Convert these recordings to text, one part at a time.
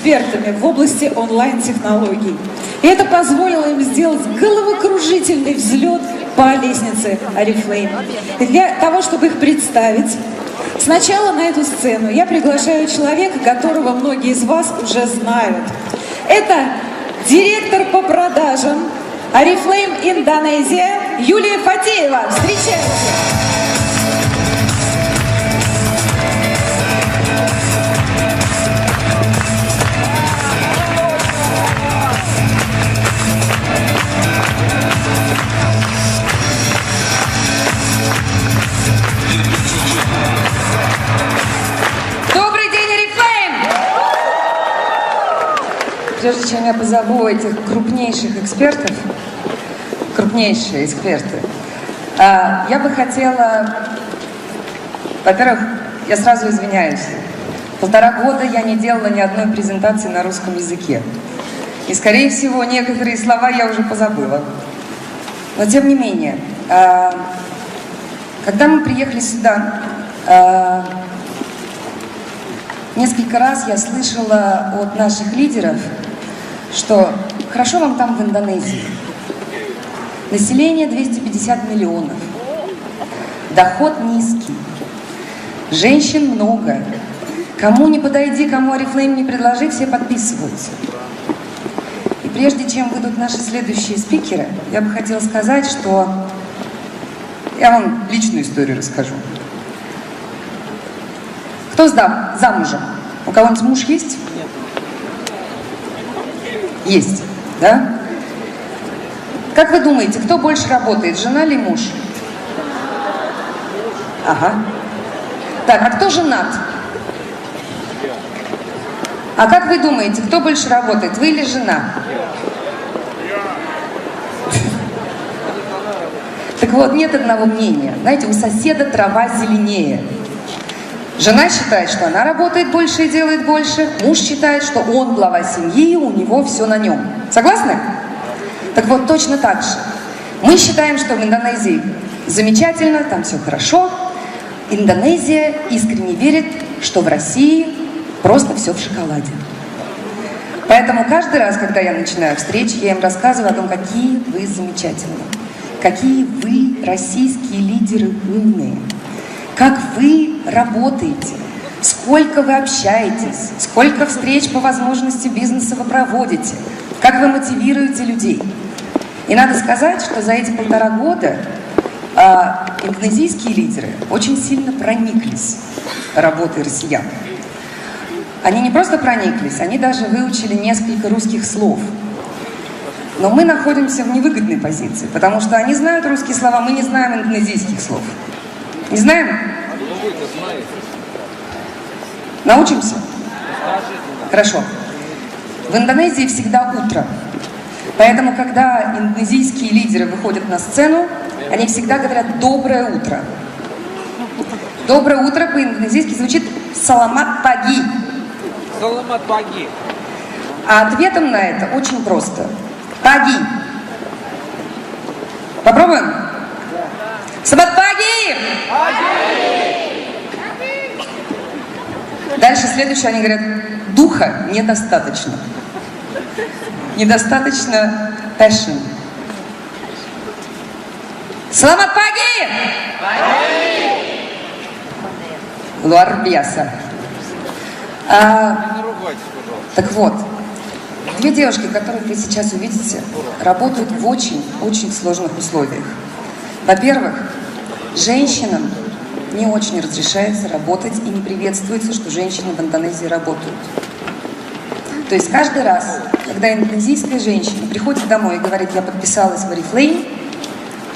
экспертами в области онлайн-технологий. И это позволило им сделать головокружительный взлет по лестнице Oriflame. Для того, чтобы их представить, сначала на эту сцену я приглашаю человека, которого многие из вас уже знают. Это директор по продажам Oriflame Индонезия Юлия Фатеева. Встречайте! Прежде чем я позову этих крупнейших экспертов, крупнейшие эксперты, я бы хотела, во-первых, я сразу извиняюсь, 1,5 года я не делала ни одной презентации на русском языке. И, скорее всего, некоторые слова я уже позабыла. Но, тем не менее, когда мы приехали сюда, несколько раз я слышала от наших лидеров, что хорошо вам там в Индонезии. Население 250 миллионов. Доход низкий. Женщин много. Кому не подойди, кому Oriflame не предложи, все подписываются. И прежде чем выйдут наши следующие спикеры, я бы хотела сказать, что я вам личную историю расскажу. Кто замужем? У кого-нибудь муж есть? Нет. Есть, да? Как вы думаете, кто больше работает, жена или муж? Ага. Так, а кто женат? А как вы думаете, кто больше работает, вы или жена? Так вот, нет одного мнения. Знаете, у соседа трава зеленее. Жена считает, что она работает больше и делает больше. Муж считает, что он глава семьи, и у него все на нем. Согласны? Так вот, точно так же. Мы считаем, что в Индонезии замечательно, там все хорошо. Индонезия искренне верит, что в России просто все в шоколаде. Поэтому каждый раз, когда я начинаю встречи, я им рассказываю о том, какие вы замечательные, какие вы российские лидеры умные, как вы работаете, сколько вы общаетесь, сколько встреч по возможности бизнеса вы проводите, как вы мотивируете людей. И надо сказать, что за эти 1,5 года индонезийские лидеры очень сильно прониклись работой россиян. Они не просто прониклись, они даже выучили несколько русских слов. Но мы находимся в невыгодной позиции, потому что они знают русские слова, мы не знаем индонезийских слов. Не знаем? Научимся? Хорошо. В Индонезии всегда утро. Поэтому, когда индонезийские лидеры выходят на сцену, они всегда говорят «доброе утро». Доброе утро по-индонезийски звучит «саламат паги». Саламат паги. А ответом на это очень просто. Паги. Попробуем? Саламат паги! Дальше следующее, они говорят, духа недостаточно. Недостаточно passion. Саламат паги! Luar biasa. Так вот, 2 девушки, которых вы сейчас увидите, работают в очень сложных условиях. Во-первых, женщинам не очень разрешается работать и не приветствуется, что женщины в Индонезии работают. То есть каждый раз, когда индонезийская женщина приходит домой и говорит, я подписалась в Oriflame,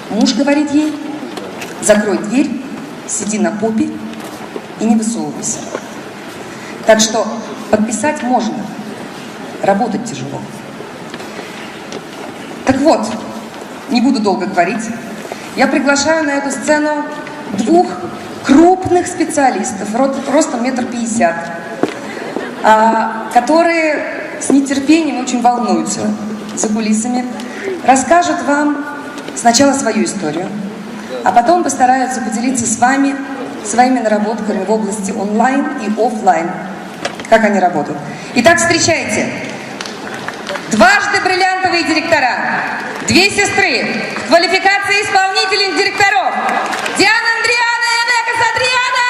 муж говорит ей, закрой дверь, сиди на попе и не высовывайся. Так что подписать можно, работать тяжело. Так вот, не буду долго говорить, я приглашаю на эту сцену 2 крупных специалистов, ростом 1,50 м, которые с нетерпением очень волнуются за кулисами, расскажут вам сначала свою историю, а потом постараются поделиться с вами своими наработками в области онлайн и офлайн как они работают. Итак, встречайте. Дважды бриллиантовые директора, две сестры, квалификация исполнительных директоров. Диана Андриана и Энека Сатриана!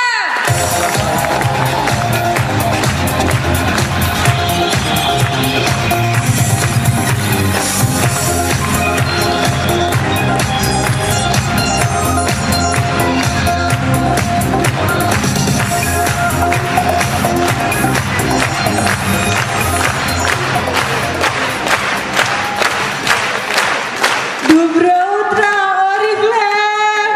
Доброе утро, Oriflame!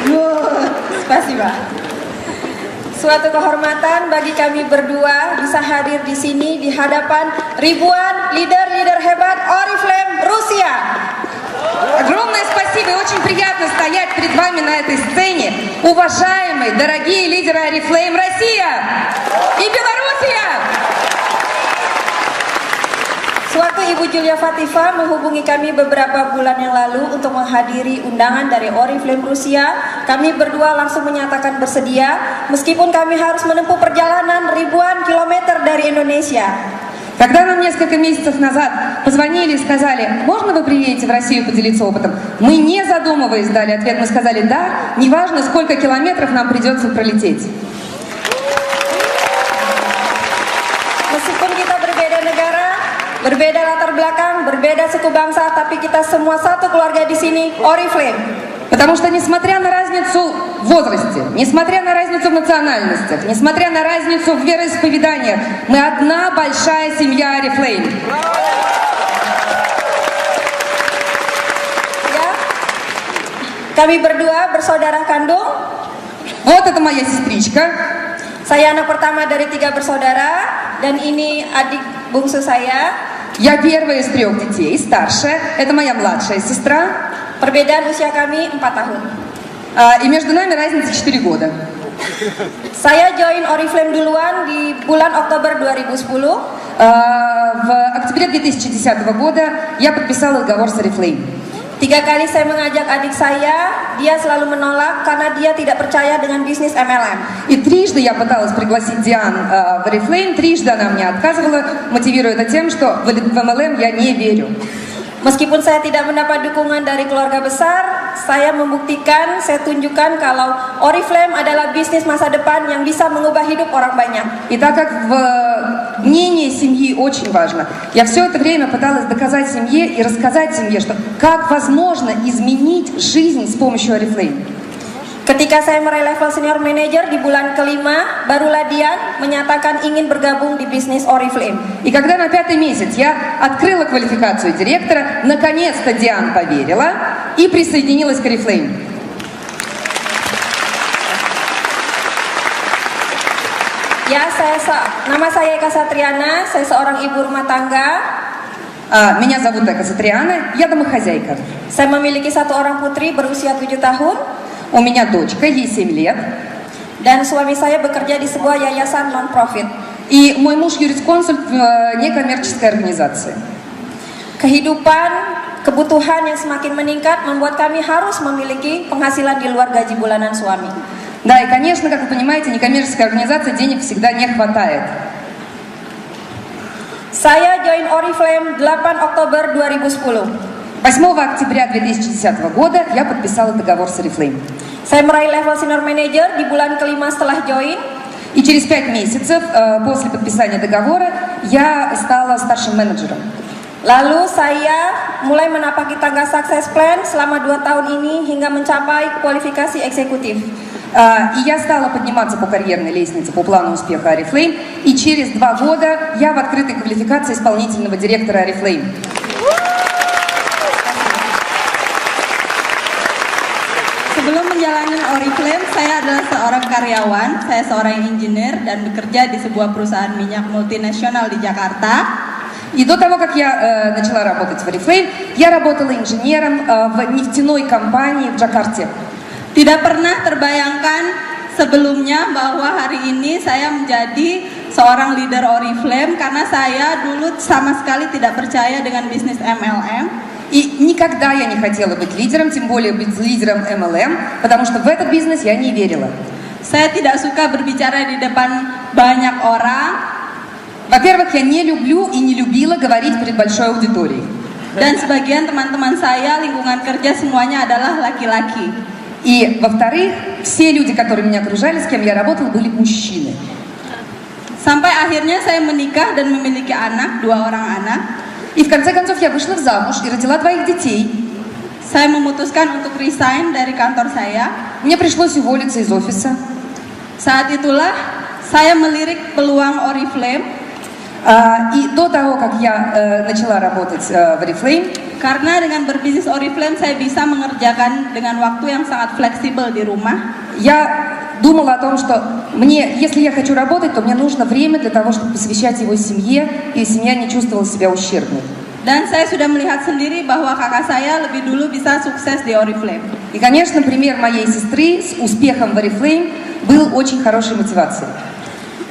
Good. Spasiba. Suatu kehormatan bagi kami berdua bisa hadir di sini di hadapan ribuan leader-leader hebat Oriflame Rusia. Огромное спасибо, и очень приятно стоять перед вами на этой сцене. Уважаемые, дорогие лидеры Oriflame Россия и Белоруссия! Sewaktu Ibu Julia Fatifa menghubungi kami beberapa bulan yang lalu untuk menghadiri undangan dari Oriflame Rusia, kami berdua langsung menyatakan bersedia, meskipun kami harus menempuh perjalanan ribuan kilometer dari Indonesia. Когда нам несколько месяцев назад позвонили и сказали, можно вы приедете в Россию поделиться опытом, мы, не задумываясь, дали ответ, мы сказали, да, неважно, сколько километров нам придется пролететь. Meskipun kita berbeda negara, berbeda latar belakang, berbeda suku bangsa, tapi kita semua satu keluarga di sini, Oriflame. Потому что, несмотря на разницу в возрасте, несмотря на разницу в национальностях, несмотря на разницу в вероисповеданиях, мы одна большая семья Oriflame. Ya, kami berdua bersaudara kandung. Вот это моя сестричка. Saya anak pertama dari 3 bersaudara, dan ini adik bungsu saya. Я первая из 3 детей, старшая. Это моя младшая сестра. Perbedaan usia kami 4 tahun. И между нами разница 4 года. Saya join Oriflame duluan di bulan Oktober 2010. В октябре 2010 года я подписала договор с Oriflame. 3 kali saya mengajak adik saya, dia selalu menolak karena dia tidak percaya dengan bisnis MLM. И трижды я пыталась пригласить Диан в Oriflame, трижды она мне отказывала, мотивируя это тем, что в MLM я не верю. Meskipun saya tidak mendapat dukungan dari keluarga besar, saya membuktikan, saya tunjukkan kalau Oriflame adalah bisnis masa depan yang bisa mengubah hidup orang banyak. И так как мнение семьи очень важно, я все это время пыталась доказать семье и рассказать семье, что как возможно изменить жизнь с помощью Oriflame. Ketika saya meraih level senior manager di bulan kelima, barulah Dian menyatakan ingin bergabung di bisnis Oriflame. И когда на 5-й месяц я открыла квалификацию директора, наконец-то Диан поверила и присоединилась к Oriflame. Ya, nama saya Eka Satriana, saya seorang ibu rumah tangga. Меня зовут Эка Сатриана, я домохозяйка. Saya memiliki 1 orang putri berusia 7 tahun. У меня дочка, ей 7 лет. Dan suami saya bekerja di sebuah yayasan non-profit. И мой муж юрисконсульт в некоммерческой организации. Kehidupan, kebutuhan yang semakin meningkat membuat kami harus memiliki penghasilan di luar gaji bulanan suami. Да, и, конечно, как вы понимаете, некоммерческая организация денег всегда не хватает. Saya join Oriflame 8 Oktober 2010. 8 октября 2010 года я подписала договор с Oriflame. Saya meraih level senior manager di bulan kelima setelah join. И через 5 месяцев после подписания договора я стала старшим менеджером. Lalu saya mulai menapaki tangga success plan selama 2 tahun ini hingga mencapai kualifikasi eksekutif. И я стала подниматься по карьерной лестнице по плану успеха Oriflame. И через 2 года я в открытой квалификации исполнительного директора Oriflame. Sebelum menjalani Oriflame, saya adalah seorang karyawan, saya seorang engineer dan bekerja di sebuah perusahaan minyak multinasional di Jakarta. И до того, как я начала работать в Oriflame, я работала инженером в нефтяной компании в Джакарте. Tidak pernah terbayangkan sebelumnya bahwa hari ini saya menjadi seorang leader Oriflame karena saya dulu sama sekali tidak percaya dengan bisnis MLM. И никогда я не хотела быть лидером, тем более быть лидером MLM, потому что в этот бизнес я не верила. Saya tidak suka berbicara di depan banyak orang, Во-первых, я не люблю и не любила говорить перед большой аудиторией. dan sebagian teman-teman saya lingkungan kerja semuanya adalah laki-laki. И, во-вторых, все люди, которые меня окружали, с кем я работала, были мужчины. Sampai akhirnya saya menikah dan memiliki anak, 2 orang anak. И в конце концов я вышла замуж и родила 2 детей. Saya memutuskan untuk resign dari kantor saya. Мне пришлось уволиться из офиса. Saat itulah saya melirik peluang Oriflame И до того, как я начала работать в Oriflame, karena dengan berbisnis Oriflame saya bisa mengerjakan dengan waktu yang sangat fleksibel di rumah. я думала о том, что если я хочу работать, то мне нужно время для того, чтобы посвящать его семье, и семья не чувствовала себя ущербной. Dan saya sudah melihat sendiri bahwa kakak saya lebih dulu bisa sukses di Oriflame. И, конечно, пример моей сестры с успехом в Oriflame был очень хорошей мотивацией.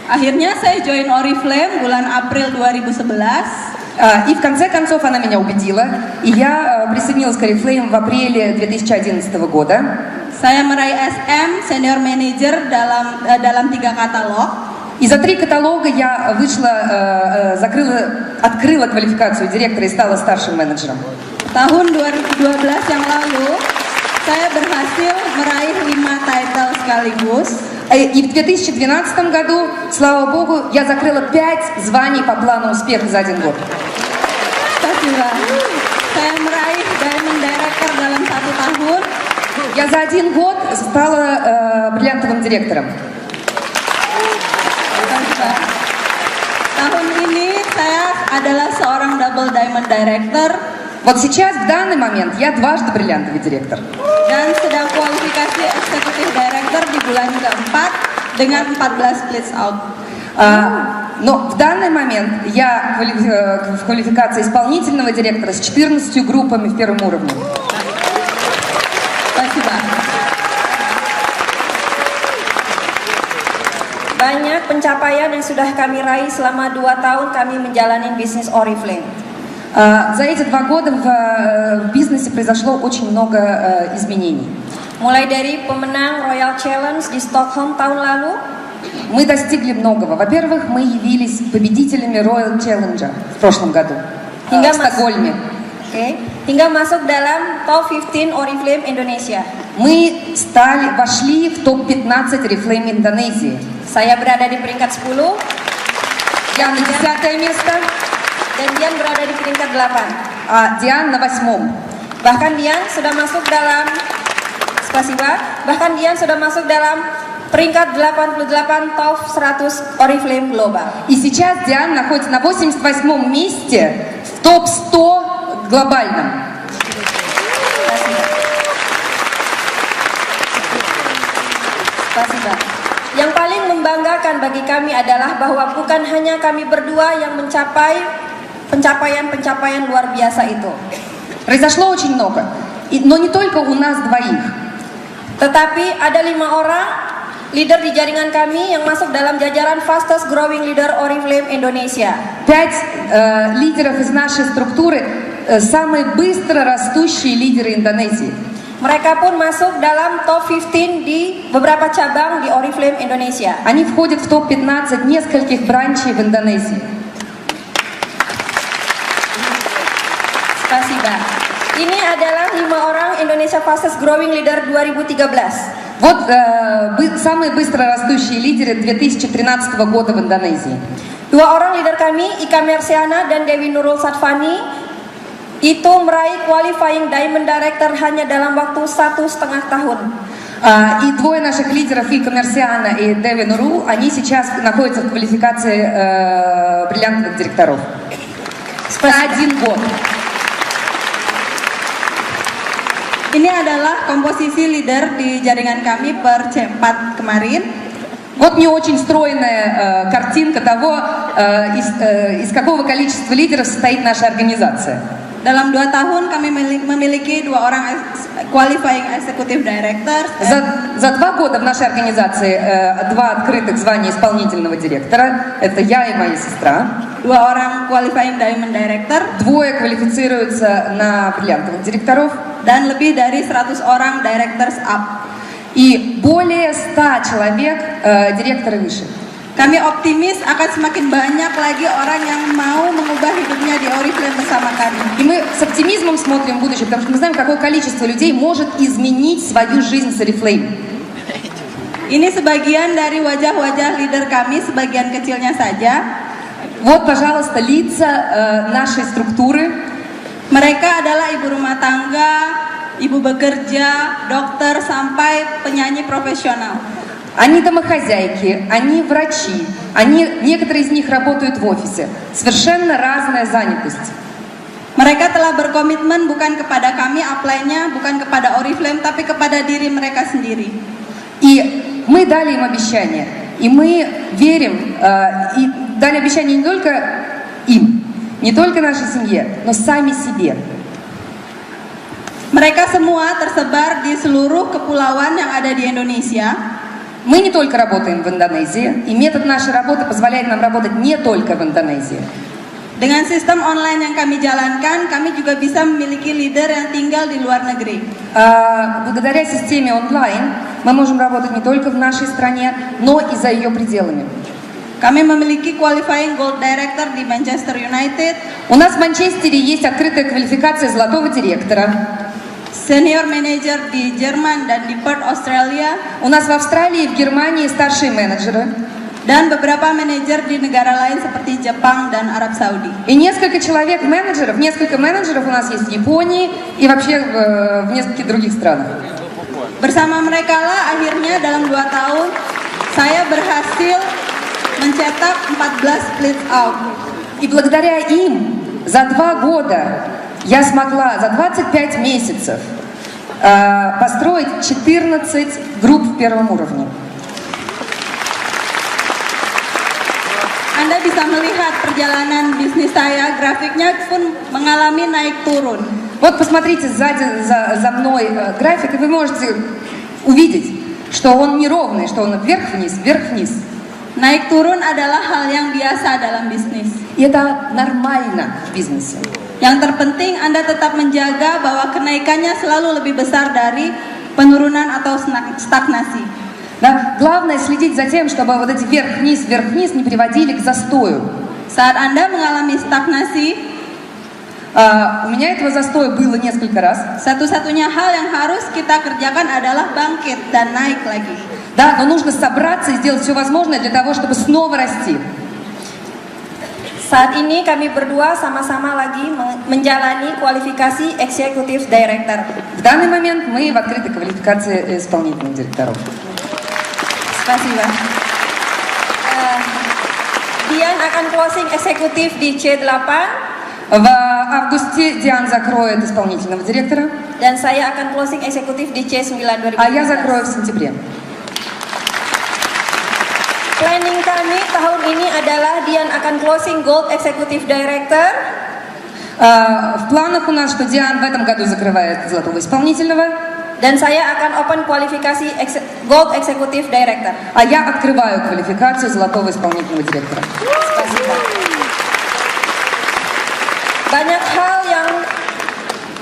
Akhirnya saya join Oriflame bulan April 2011. И в конце концов она меня убедила, и я присоединилась к Oriflame в апреле 2011 года. Saya meraih SM Senior Manager dalam 3 katalog. И за 3 каталога я открыла квалификацию директора и стала старшим менеджером. Tahun 2012 yang lalu saya berhasil meraih 5 title sekaligus. И в 2012 году, слава богу, я закрыла 5 званий по плану успеха за 1 год. Spasiba. Saya meraih Diamond Director dalam 1 tahun. Я за 1 год стала бриллиантовым директором. Spasiba. Tahun ini saya adalah seorang Double Diamond Director Вот сейчас, в данный момент, я дважды бриллиантовый директор. dan sedang kualifikasi Executive Director di bulan keempat dengan 14 splits out. Но в данный момент я в квалификации исполнительного директора с 14 группами в 1 уровне. Spasiba. Banyak pencapaian yang sudah kami raih selama 2 tahun kami menjalani bisnis Oriflame. За эти 2 года в бизнесе произошло очень много изменений. Mulai dari pemenang Royal Challenge di Stockholm tahun lalu, Мы достигли многого. Во-первых, мы явились победителями Royal Challenge в прошлом году в Стокгольме. hingga masuk dalam top 15 Oriflame Indonesia. Мы вошли в топ-15 Oriflame Индонезии. Saya berada di peringkat 10 Я на 10 место, dan Dian berada di peringkat 8. а Диан на 8. Bahkan Dian sudah masuk dalam peringkat 88 top 100 Oriflame Global. И сейчас Диан находится на 88 месте в топ-100 глобальном. Spasiba. Yang paling membanggakan bagi kami adalah bahwa bukan hanya kami berdua yang mencapai pencapaian-pencapaian luar biasa itu. Произошло очень много, но не только у нас двоих. Tetapi ada 5 orang leader di jaringan kami yang masuk dalam jajaran fastest growing leader Oriflame Indonesia. 5 лидеров из нашей структуры, самые быстро растущие лидеры Индонезии. Mereka pun masuk dalam top 15 di beberapa cabang di Oriflame Indonesia. Они входят в топ-15 нескольких бранчей в Индонезии. Spasiba. Ini adalah 5 orang Indonesia Fastest Growing Leader 2013. Вот самые быстро растущие лидеры 2013 года в Индонезии. 2 orang leader kami, Ika Mersiana dan Dewi Nurul Satfani, itu meraih qualifying Diamond Director hanya dalam waktu 1,5 tahun. И 2 наших лидеров, Ика Мерсиана и Деви Нуру, они сейчас находятся в квалификации бриллиантовых директоров. За 1 год. Ini adalah komposisi leader di jaringan kami per C4 kemarin. Вот мне очень стройная картинка того, из какого количества лидеров состоит наша организация. Dalam 2 tahun kami memiliki 2 orang qualifying executive directors. За 2 года в нашей организации 2 открытых звания исполнительного директора. Это я и моя сестра. 2 orang qualifying diamond director. 2 квалифицируются на бриллиантовых директоров. Dan lebih dari 100 orang directors up. И более 100 человек директоры выше. Kami optimis akan semakin banyak lagi orang yang mau mengubah hidupnya di Oriflame bersama kami. И мы с оптимизмом смотрим в будущее, потому что мы знаем, какое количество людей может изменить свою жизнь с Oriflame. Ini sebagian dari wajah-wajah leader kami, sebagian kecilnya saja. Вот, пожалуйста, лица нашей структуры. Mereka adalah ibu rumah tangga, ibu bekerja, dokter, sampai penyanyi profesional. Они домохозяйки, они врачи, некоторые из них работают в офисе. Совершенно разная занятость. Mereka telah berkomitmen bukan kepada kami apply-nya, bukan kepada Oriflame, tapi kepada diri mereka sendiri. И мы дали им обещание, и мы верим, и дали обещание не только им, не только нашей семье, но сами себе. Mereka semua tersebar di seluruh kepulauan yang ada di Indonesia. Мы не только работаем в Индонезии, и метод нашей работы позволяет нам работать не только в Индонезии. Dengan sistem online yang kami jalankan, kami juga bisa memiliki leader yang tinggal di luar negeri. Благодаря системе онлайн мы можем работать не только в нашей стране, но и за ее пределами. Kami memiliki qualifying gold director di Manchester United. У нас в Манчестере есть открытая квалификация золотого директора. Senior manager di Jerman dan di Perth, Australia. У нас в Австралии и в Германии старшие менеджеры. Dan beberapa manajer di negara lain seperti Jepang dan Arab Saudi. И несколько менеджеров у нас есть в Японии и вообще в нескольких других странах. Bersama mereka lah akhirnya dalam 2 tahun saya berhasil mencetak 14 split out. И благодаря им за 2 года я смогла за 25 месяцев построить 14 групп в первом уровне. Anda bisa melihat perjalanan bisnis saya, grafiknya pun mengalami naik turun. Вот посмотрите сзади за мной график, и вы можете увидеть, что он неровный, что он вверх-вниз, вверх-вниз. Naik turun adalah hal yang biasa dalam bisnis. И это нормально в бизнесе. Yang terpenting Anda tetap menjaga bahwa kenaikannya selalu lebih besar dari penurunan atau stagnasi. Да? Главное следить за тем, чтобы вот эти вверх-вниз не приводили к застою. Saat Anda mengalami stagnasi, у меня этого застоя было несколько раз. Satu-satunya hal yang harus kita kerjakan adalah bangkit dan naik lagi. Да, но нужно собраться и сделать все возможное для того, чтобы снова расти. Saat ini kami berdua sama-sama lagi menjalani kualifikasi Executive Director. В данный момент мы в открытой квалификации исполнительных директоров. Spasiba. Dian akan closing eksekutif di C8. В августе Диан закроет исполнительного директора, Dan saya akan closing eksekutif di C9 2015. а я закрою в сентябре. Planning kami tahun ini adalah Dian akan closing Gold Executive Director. В планах у нас, что Диан в этом году закрывает золотого исполнительного, Dan saya akan open kualifikasi Gold Executive Director. а я открываю квалификацию золотого исполнительного директора. Spasiba. Banyak hal yang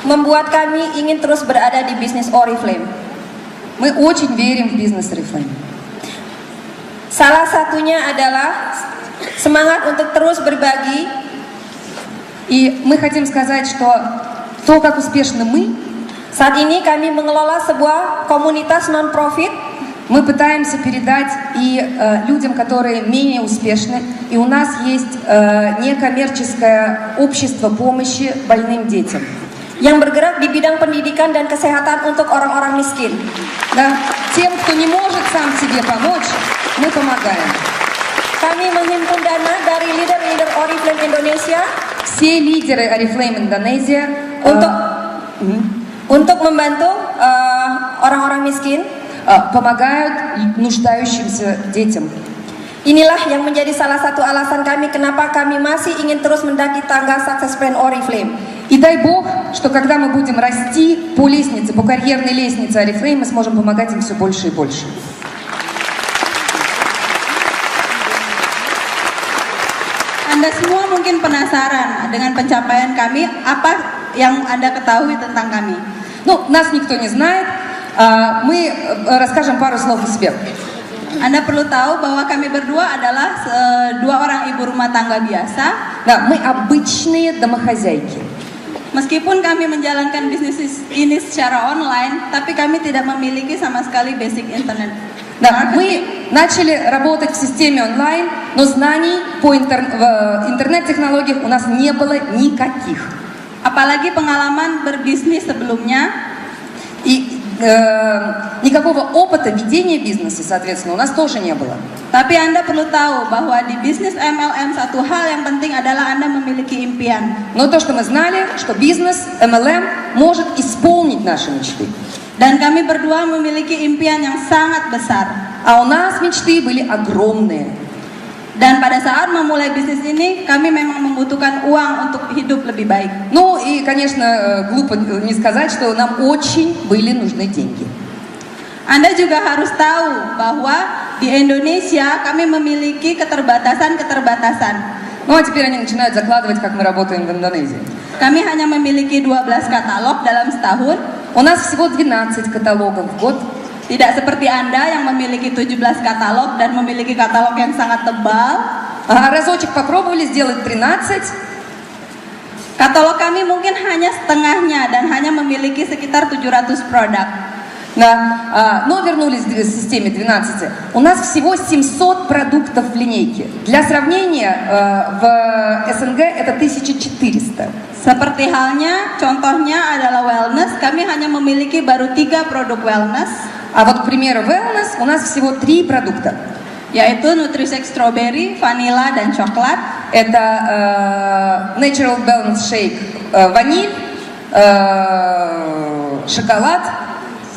membuat kami ingin terus berada di bisnis Oriflame. Мы очень верим в бизнес Oriflame. Salah satunya adalah semangat untuk terus berbagi. И мы хотим сказать, что то, как успешны мы, Saat ini kami mengelola sebuah komunitas non-profit. мы пытаемся передать и людям, которые менее успешны. И у нас есть некоммерческое общество помощи больным детям. Yang bergerak di bidang pendidikan dan kesehatan untuk orang-orang miskin. Да? Тем, кто не может сам себе помочь, мы помогаем. Kami menghimpun dana dari leader-leader Oriflame Indonesia Все лидеры Oriflame Indonesia untuk membantu orang-orang miskin. помогают нуждающимся детям. Inilah yang menjadi salah satu alasan kami kenapa kami masih ingin terus mendaki tangga Success Plan Oriflame. И дай Бог, что когда мы будем расти по лестнице, по карьерной лестнице Oriflame, мы сможем помогать им все больше и больше. Anda semua mungkin penasaran dengan pencapaian kami, apa yang Anda ketahui tentang kami? Ну, нас никто не знает, мы расскажем пару слов о себе. Anda perlu tahu bahwa kami berdua adalah dua orang ibu rumah tangga biasa. Да, мы обычные домохозяйки. Meskipun kami menjalankan bisnis ini secara online, tapi kami tidak memiliki sama sekali basic internet. Да, мы начали работать в системе онлайн, но знаний по интернет-технологиях у нас не было никаких. Apalagi pengalaman berbisnis sebelumnya. И никакого опыта ведения бизнеса, соответственно, у нас тоже не было. Tapi Anda perlu tahu bahwa di bisnis MLM satu hal yang penting adalah Anda memiliki impian. Но то, что мы знали, что бизнес MLM может исполнить наши мечты. Dan kami berdua memiliki impian yang sangat besar. А у нас мечты были огромные. Dan pada saat memulai bisnis ini, kami memang membutuhkan uang untuk hidup lebih baik. Ну и, конечно, глупо не сказать, что нам очень были нужны деньги. Anda juga harus tahu bahwa di Indonesia kami memiliki keterbatasan-keterbatasan. Ну а теперь они начинают закладывать, как мы работаем в Индонезии. Kami hanya memiliki 12 katalog dalam setahun. У нас всего 12 каталогов в год. Tidak seperti Anda yang memiliki 17 katalog dan memiliki katalog yang sangat tebal. Разочек попробовали сделать 13. Katalog kami mungkin hanya setengahnya dan hanya memiliki sekitar 700 produk. Да, но вернулись к системе 12. У нас всего 700 продуктов в линейке. Для сравнения, в СНГ это 1400. Seperti halnya, contohnya adalah wellness. Kami hanya memiliki baru 3 produk wellness. А вот, к примеру, wellness у нас всего 3 продукта. Yaitu Nutrisec Strawberry, Vanilla, dan Coklat. Это Natural Balance Shake, ваниль, шоколад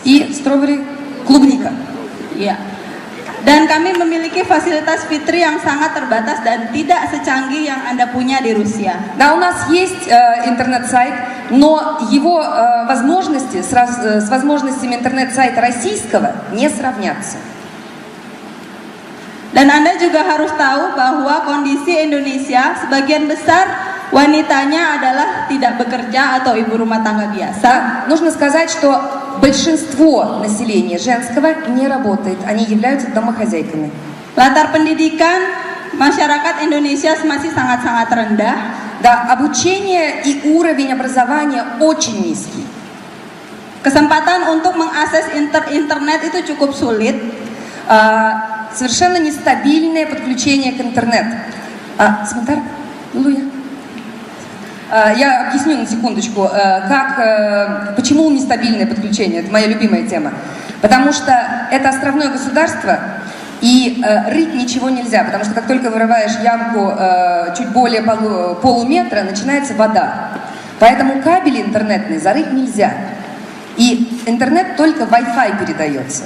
и strawberry, клубника. Ya. Dan kami memiliki fasilitas fitri yang sangat terbatas dan tidak secanggih yang Anda punya di Rusia. Да, у нас есть интернет-сайт, но его возможности с возможностями интернет-сайта российского не сравнятся. Dan Anda juga harus tahu bahwa kondisi Indonesia sebagian besar wanitanya adalah tidak bekerja atau ibu rumah tangga biasa. Нужно сказать, что большинство населения женского не работает, они являются домохозяйками. Latar pendidikan masyarakat Indonesia masih sangat-sangat rendah. Да, обучение и уровень образования очень низкий. Kesempatan untuk mengakses internet itu cukup sulit. Совершенно нестабильное подключение к интернету. Сементар, Луя. Я объясню на секундочку, почему нестабильное подключение. Это моя любимая тема. Потому что это островное государство, и рыть ничего нельзя. Потому что как только вырываешь ямку чуть более полуметра, начинается вода. Поэтому кабели интернетные зарыть нельзя. И интернет только Wi-Fi передается.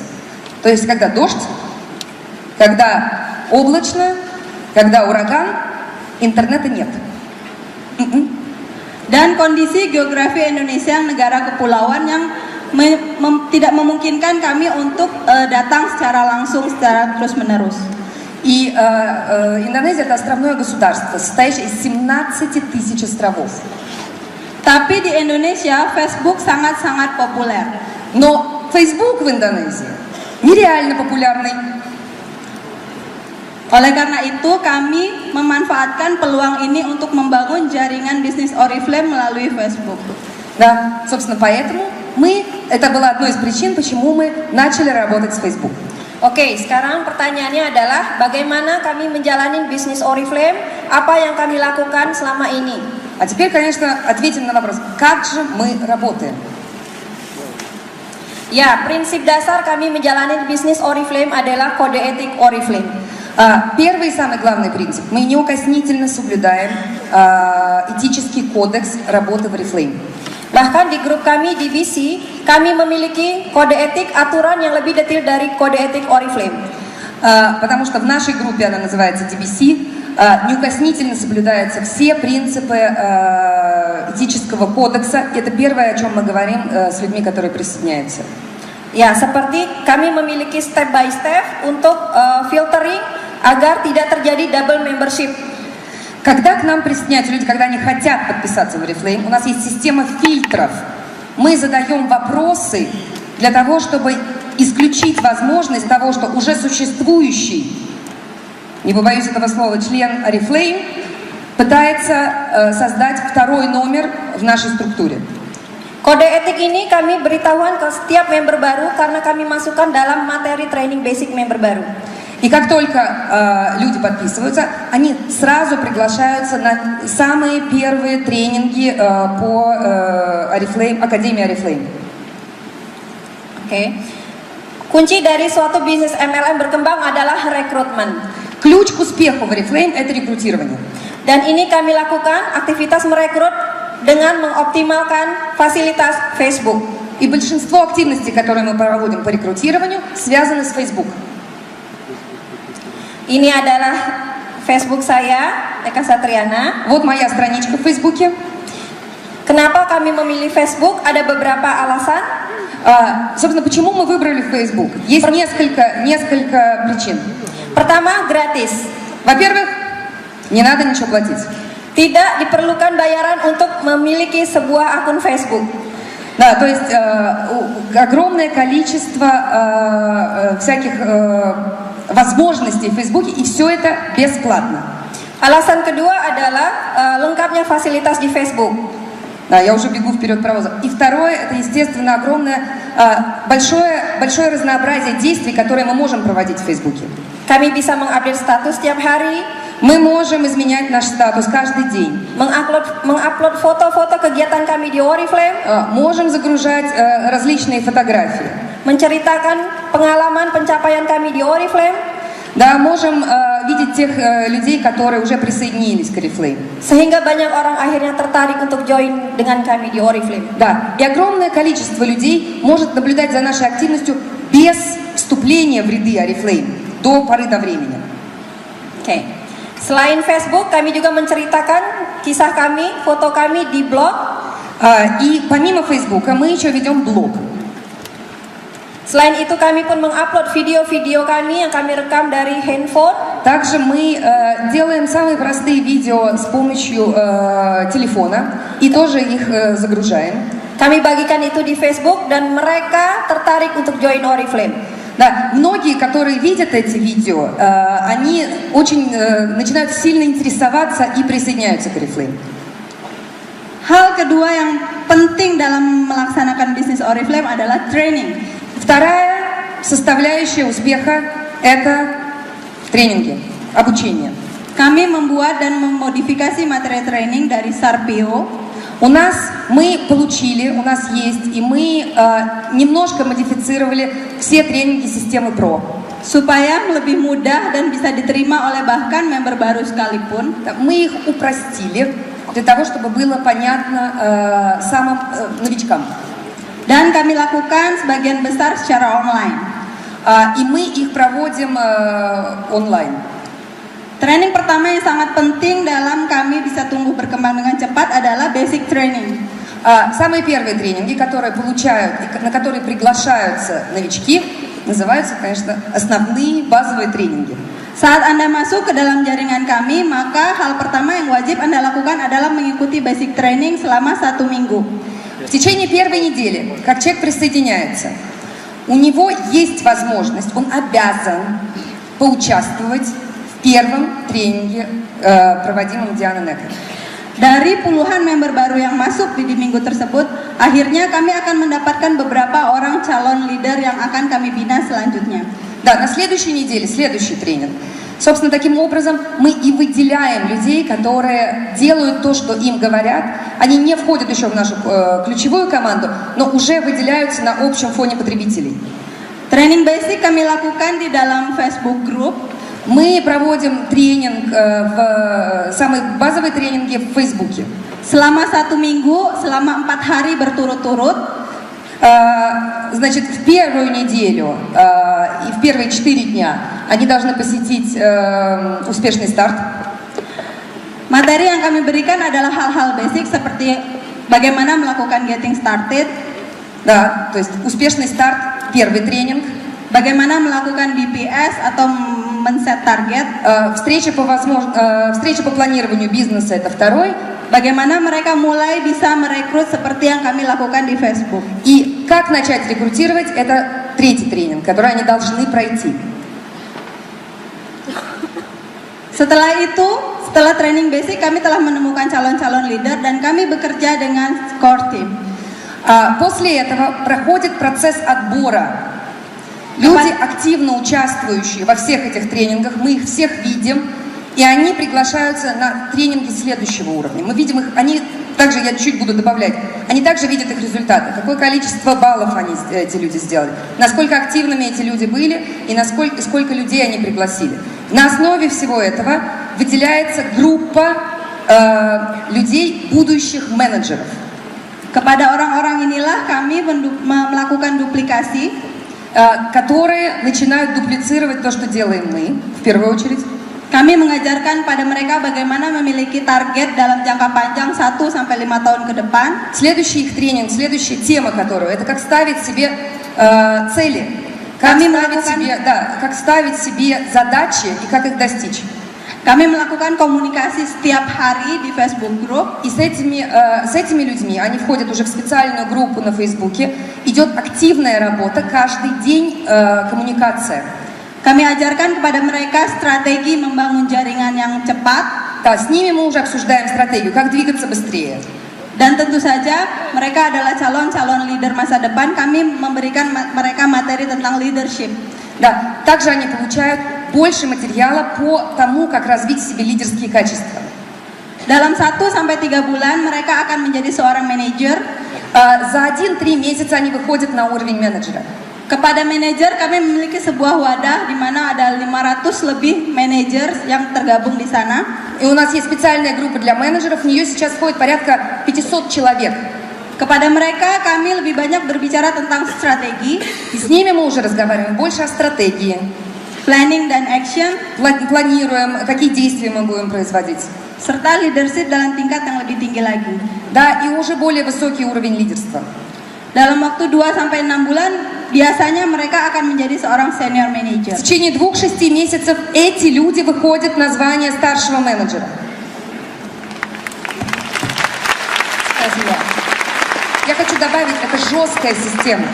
То есть когда дождь, когда облачно, когда ураган, интернета нет. Dan kondisi geografi Indonesia yang negara kepulauan yang tidak memungkinkan kami untuk datang secara langsung, secara terus-menerus. И Индонезия это островное государство, состоящее из 17 тысяч островов. Tapi di Indonesia Facebook sangat-sangat populer. Но Facebook в Индонезии нереально популярный. Oleh karena itu, kami memanfaatkan peluang ini untuk membangun jaringan bisnis Oriflame melalui Facebook. Да, собственно, поэтому это была одной из причин, почему мы начали работать с Facebook. Oke, sekarang pertanyaannya adalah bagaimana kami menjalani bisnis Oriflame, apa yang kami lakukan selama ini? А теперь, конечно, ответим на вопрос, как же мы работаем? Ya, prinsip dasar kami menjalani bisnis Oriflame adalah kode etik Oriflame. Первый и самый главный принцип. Мы неукоснительно соблюдаем этический кодекс работы в Oriflame. Bahkan di grup kami di BC, kami memiliki kode etik aturan yang lebih detail dari kode etik Oriflame. Потому что в нашей группе, она называется DBC, неукоснительно соблюдаются все принципы этического кодекса. Это первое, о чем мы говорим с людьми, которые присоединяются. Ya, seperti kami memiliki step by step untuk filtering agar tidak terjadi double membership. Когда к нам присоединяются люди, когда они хотят подписаться в Oriflame, у нас есть система фильтров. Мы задаем вопросы для того, чтобы исключить возможность того, что уже существующий, не побоюсь этого слова, член Oriflame пытается создать второй номер в нашей структуре. Kode etik ini kami beritahuan ke setiap member baru karena kami masukkan dalam materi training basic member baru. И как только люди подписываются, они сразу приглашаются на самые первые тренинги по Oriflame, Академии Oriflame. Oke. Kunci dari suatu bisnis MLM berkembang adalah rekrutmen. Ключ к успеху в Oriflame – это рекрутирование. Dan ini kami lakukan aktivitas merekrut dengan mengoptimalkan fasilitas Facebook. И большинство активностей, которые мы проводим по рекрутированию, связаны с Facebook. Ini adalah Facebook saya, Eka Satriana. Вот моя страничка в Фейсбуке. Kenapa kami memilih Facebook? Ada beberapa alasan. Собственно, почему мы выбрали Facebook? Есть несколько причин. Pertama, gratis. Во-первых, не надо ничего платить. Tidak diperlukan bayaran untuk memiliki sebuah akun Facebook. Да, то есть огромное количество всяких возможностей в Фейсбуке, и все это бесплатно. Alasan kedua adalah lengkapnya fasilitas di Facebook. Да, я уже бегу вперед паровоза. И второе, это, естественно, огромное, большое разнообразие действий, которые мы можем проводить в Фейсбуке. Kami bisa mengupdate status setiap hari. Мы можем изменять наш статус каждый день. Mengupload foto-foto kegiatan kami di Oriflame. Можем загружать различные фотографии. Menceritakan pengalaman pencapaian kami di Oriflame. Да, можем видеть тех людей, которые уже присоединились к Oriflame. Sehingga banyak orang akhirnya tertarik untuk join dengan kami di Oriflame. Да, и огромное количество людей может наблюдать за нашей активностью без вступления в ряды Oriflame до поры до времени. Oke. Selain Facebook, kami juga menceritakan kisah kami, foto kami di blog. И помимо Фейсбука мы еще ведем блог. Selain itu kami pun mengupload video-video kami yang kami rekam dari handphone. Также мы делаем самые простые видео с помощью телефона и тоже их загружаем. Kami bagikan itu di Facebook dan mereka tertarik untuk join Oriflame. Да, многие, которые видят эти видео, они очень начинают сильно интересоваться и присоединяются к Oriflame. Hal kedua yang penting dalam melaksanakan bisnis Oriflame adalah training. Вторая составляющая успеха – это тренинги, обучение. Kami membuat dan memodifikasi materi training dari SARPIO. У нас есть, и мы немножко модифицировали все тренинги системы PRO. Supaya lebih mudah dan bisa diterima oleh bahkan member baru sekalipun. Мы их упростили для того, чтобы было понятно самым новичкам. Dan kami lakukan sebagian besar secara online. И мы их проводим онлайн. Training pertama yang sangat penting dalam kami bisa tumbuh berkembang dengan cepat adalah basic training. Самые первые тренинги, которые получают, на которые приглашаются новички, называются, конечно, основные базовые тренинги. Saat Anda masuk ke dalam jaringan kami, maka hal pertama yang wajib Anda lakukan adalah mengikuti basic training selama 1 minggu. В течение первой недели, как человек присоединяется, у него есть возможность, он обязан поучаствовать в первом тренинге, проводимом Дианой Некер. Dari puluhan member baru yang masuk di minggu tersebut, akhirnya kami akan mendapatkan beberapa orang calon leader yang akan kami bina selanjutnya. Да, на следующей неделе следующий тренинг. Собственно, таким образом мы и выделяем людей, которые делают то, что им говорят. Они не входят еще в нашу ключевую команду, но уже выделяются на общем фоне потребителей. Training basic kami lakukan di dalam Facebook group. Мы проводим тренинг, самые базовые тренинги в Фейсбуке. Selama 1 minggu, selama 4 hari berturut-turut. Значит, в первую неделю и в первые 4 дня они должны посетить успешный старт. Materi yang kami berikan adalah hal-hal basic seperti bagaimana melakukan getting started, Да, то есть успешный старт, первый тренинг. bagaimana melakukan BPS atau men-set target, Встреча по планированию бизнеса, это второй. bagaimana mereka mulai bisa merekrut seperti yang kami lakukan di Facebook. И как начать рекрутировать, это третий тренинг, который они должны пройти. Setelah itu, setelah training basic, kami telah menemukan calon-calon leader dan kami bekerja dengan core team. После этого проходит процесс отбора. Люди, активно участвующие во всех этих тренингах, мы их всех видим, и они приглашаются на тренинги следующего уровня. Мы видим их, они также, я чуть буду добавлять, они также видят их результаты, какое количество баллов эти люди сделали, насколько активными эти люди были и сколько людей они пригласили. На основе всего этого выделяется группа людей, будущих менеджеров. Kepada orang-orang inilah kami melakukan duplikasi, которые начинают дуплицировать то, что делаем мы, в первую очередь. Kami mengajarkan pada mereka bagaimana memiliki target dalam jangka panjang 1-5 tahun ke depan. Следующий их тренинг, следующая тема, которую, это как ставить себе цели, как ставить себе задачи и как их достичь. Kami melakukan komunikasi setiap hari di Facebook Group. И с этими людьми, они входят уже в специальную группу на Фейсбуке, идет активная работа, каждый день коммуникация. Kami ajarkan kepada mereka strategi membangun jaringan yang cepat. Да, с ними мы уже обсуждаем стратегию, как двигаться быстрее. Dan tentu saja mereka adalah calon-calon leader masa depan. Kami memberikan mereka materi tentang leadership. Да, также они получают больше материала по тому, как развить в себе лидерские качества. Dalam 1-3 bulan mereka akan menjadi seorang manajer. За 1-3 месяца они выходят на уровень менеджера. Kepada manajer kami memiliki sebuah wadah di mana ada 500 lebih manajer yang tergabung di sana. И у нас есть специальная группа для менеджеров, в нее сейчас входит порядка 500 человек. Kepada mereka kami lebih banyak berbicara tentang strategi. И с ними мы уже разговариваем больше о стратегии. Planning dan action. Планируем, какие действия мы будем производить. Serta leadership dalam tingkat yang lebih tinggi lagi. Да, и уже более высокий уровень лидерства. Dalam waktu 2-6 bulan, biasanya mereka akan menjadi seorang senior manager. В течение 2-6 месяцев эти люди выходят на звание старшего менеджера. Спасибо. Я хочу добавить, это жесткая система.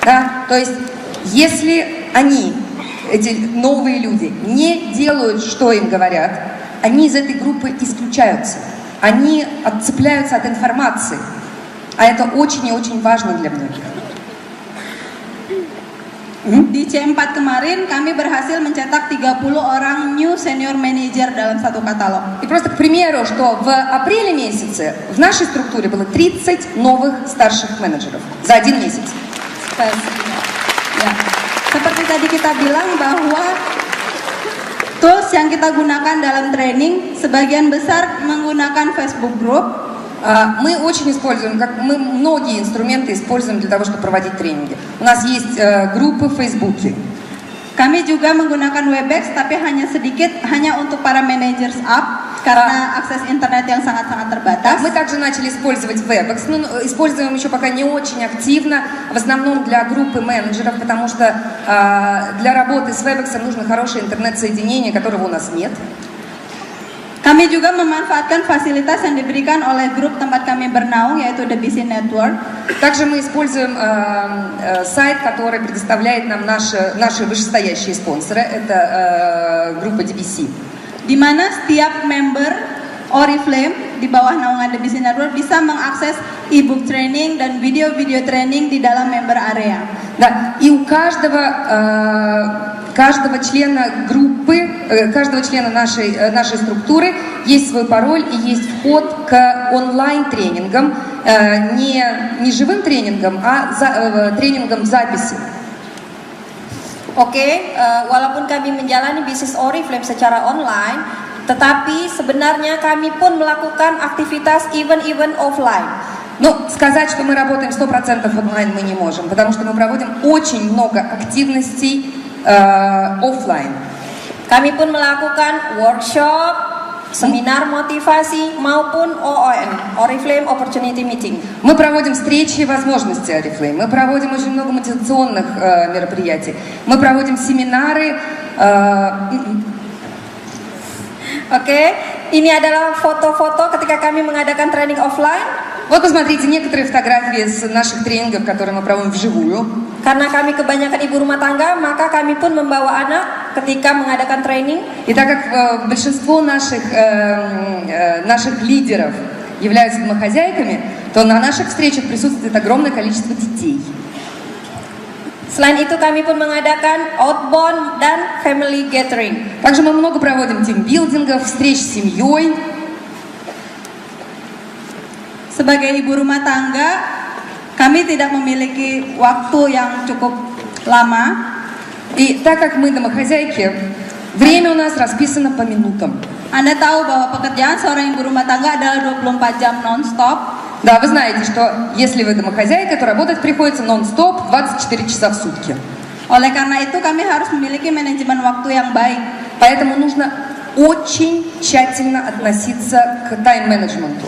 Да? То есть, если они, эти новые люди, не делают, что им говорят, они из этой группы исключаются. Они отцепляются от информации. А это очень и очень важно для многих. Di C4 kemarin kami berhasil mencetak 30 orang new senior manager dalam satu katalog. И просто к примеру, что в апреле месяце в нашей структуре было 30 новых старших менеджеров за 1 месяц. Ya. Seperti tadi kita bilang bahwa tools yang kita gunakan dalam training sebagian besar menggunakan Facebook Group. Мы очень используем, мы многие инструменты используем для того, чтобы проводить тренинги. У нас есть группы в Фейсбуке. Kami juga menggunakan Webex, tapi hanya sedikit, hanya untuk para managers up karena akses internet yang sangat-sangat terbatas. Мы также начали использовать Webex, но используем еще пока не очень активно, в основном для группы менеджеров, потому что для работы с Webex нужно хорошее интернет-соединение, которого у нас нет. Kami juga memanfaatkan fasilitas yang diberikan oleh grup tempat kami bernaung, yaitu The BC Network. Также мы используем сайт, который предоставляет нам наши вышестоящие спонсоры. Это группа DBC. Di mana setiap member Oriflame di бawah naungan The BC Network bisa mengakses e-book training dan video-video training di dalam member area. Да, и у каждого члена группы, каждого члена нашей структуры есть свой пароль и есть вход к онлайн-тренингам, не живым тренингам, а тренингам в записи. Oke, walaupun kami menjalani bisnis Oriflame secara online, tetapi sebenarnya kami pun melakukan aktivitas event-event offline. Но сказать, что мы работаем 100% онлайн, мы не можем, потому что мы проводим очень много активностей офлайн. Kami pun melakukan workshop, seminar motivasi maupun OOM, Oriflame Opportunity Meeting. Мы проводим встречи и возможности Oriflame, мы проводим очень много мотивационных мероприятий, мы проводим семинары. Oke, ini adalah foto-foto ketika kami mengadakan training offline. Вот посмотрите некоторые фотографии с наших тренингов, которые мы проводим вживую. Karena kami kebanyakan ibu rumah tangga, maka kami pun membawa anak ketika mengadakan training. И так как большинство наших лидеров являются домохозяйками, то на наших встречах присутствует огромное количество детей. Selain itu kami pun mengadakan outbound dan family gathering. Также мы много проводим тимбилдингов, встреч с семьей. Sebagai ibu rumah tangga, kami tidak memiliki waktu yang cukup lama. И так как мы домохозяйки, время у нас расписано по минутам. Anda tahu bahwa pekerjaan seorang ibu rumah tangga adalah 24 jam non-stop. Да, вы знаете, что если вы домохозяйка, то работать приходится нон-стоп 24 часа в сутки. Oleh karena itu kami harus memiliki manajemen waktu yang baik. Поэтому нужно очень тщательно относиться к тайм-менеджменту.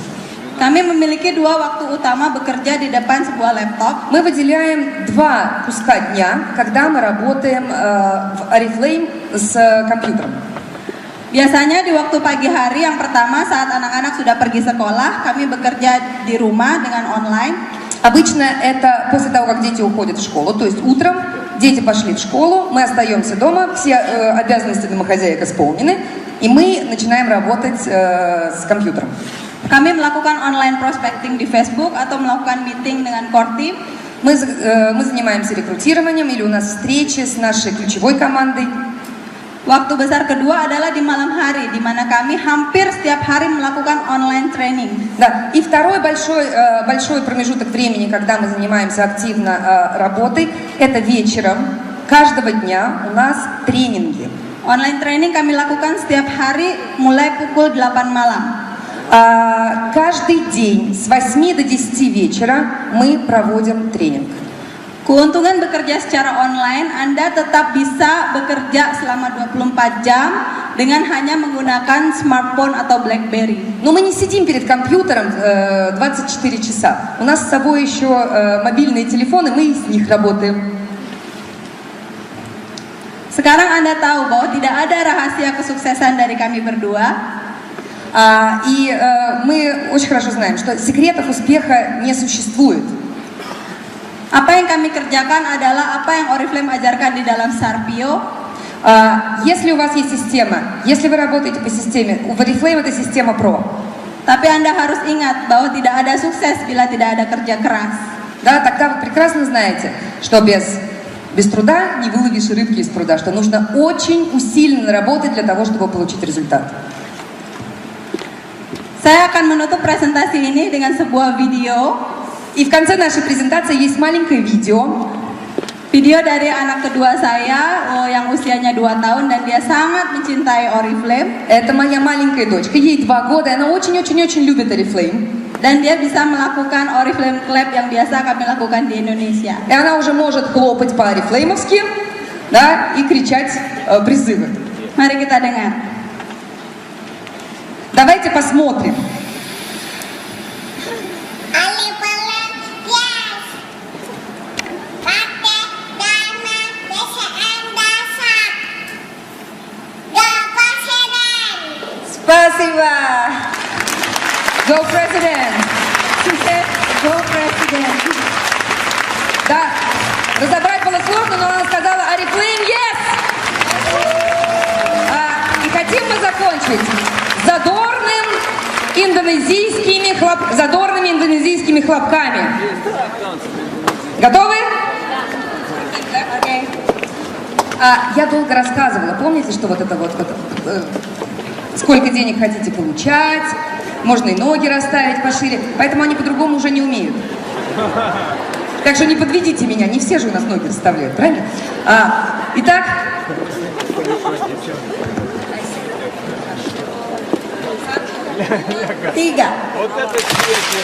Kami memiliki 2 waktu utama bekerja di depan sebuah laptop. Мы выделяем 2 куска дня, когда мы работаем в Oriflame с компьютером. Biasanya di waktu pagi hari yang pertama saat anak-anak sudah pergi sekolah, kami bekerja di rumah dengan online. Обычно это после того, как дети уходят в школу, то есть утром дети пошли в школу, мы остаемся дома, все обязанности домохозяек исполнены, и мы начинаем работать с компьютером. Kami melakukan online prospecting di Facebook atau melakukan meeting dengan core team. Мы занимаемся рекрутированием или у нас встречи с нашей ключевой командой. Waktu besar kedua adalah di malam hari, di mana kami hampir setiap hari melakukan online training. Да, и второй большой промежуток времени, когда мы занимаемся активно работой, это вечером каждого дня у нас тренинги. Online training kami lakukan setiap hari mulai pukul 8 malam. Каждый день с 8 до 10 вечера мы проводим тренинг. Keuntungan bekerja secara online, Anda tetap bisa bekerja selama 24 jam dengan hanya menggunakan smartphone atau BlackBerry. Но мы не сидим перед компьютером 24 часа. У нас с собой еще мобильные телефоны, мы с них работаем. Sekarang Anda tahu bahwa tidak ada rahasia kesuksesan dari kami berdua. И мы очень хорошо знаем, что секретов успеха не существует. Apa yang kami kerjakan adalah apa yang Oriflame ajarkan di dalam Sarpio. Если у вас есть система, если вы работаете по системе, у Oriflame это система Pro. Tapi Anda harus ingat bahwa tidak ada sukses bila tidak ada kerja keras. Да, тогда вы прекрасно знаете, что без труда не выловишь рыбки из пруда, что нужно очень усиленно работать для того, чтобы получить результат. Saya akan menutup presentasi ini dengan sebuah video. И в конце нашей презентации есть маленькое видео. Video dari anak kedua saya yang usianya 2 tahun dan dia sangat mencintai Oriflame. Это моя маленькая дочка, ей 2 года, и она очень-очень-очень любит Oriflame. Dan dia bisa melakukan Oriflame Clap yang biasa kami lakukan di Indonesia. И она уже может хлопать по-орифлеймовски, да, и кричать призывы. Mari kita dengar. Давайте посмотрим. Spasiba. Go President! Go President! Да, разобрать было сложно, но она сказала Oriflame yes! И хотим мы закончить задорными индонезийскими хлопками. Готовы? Oke. Я долго рассказывала, помните, что вот это сколько денег хотите получать, можно и ноги расставить пошире, поэтому они по-другому уже не умеют. Так что не подведите меня, не все же у нас ноги расставляют, правильно? Итак, Tiga. Вот это честно.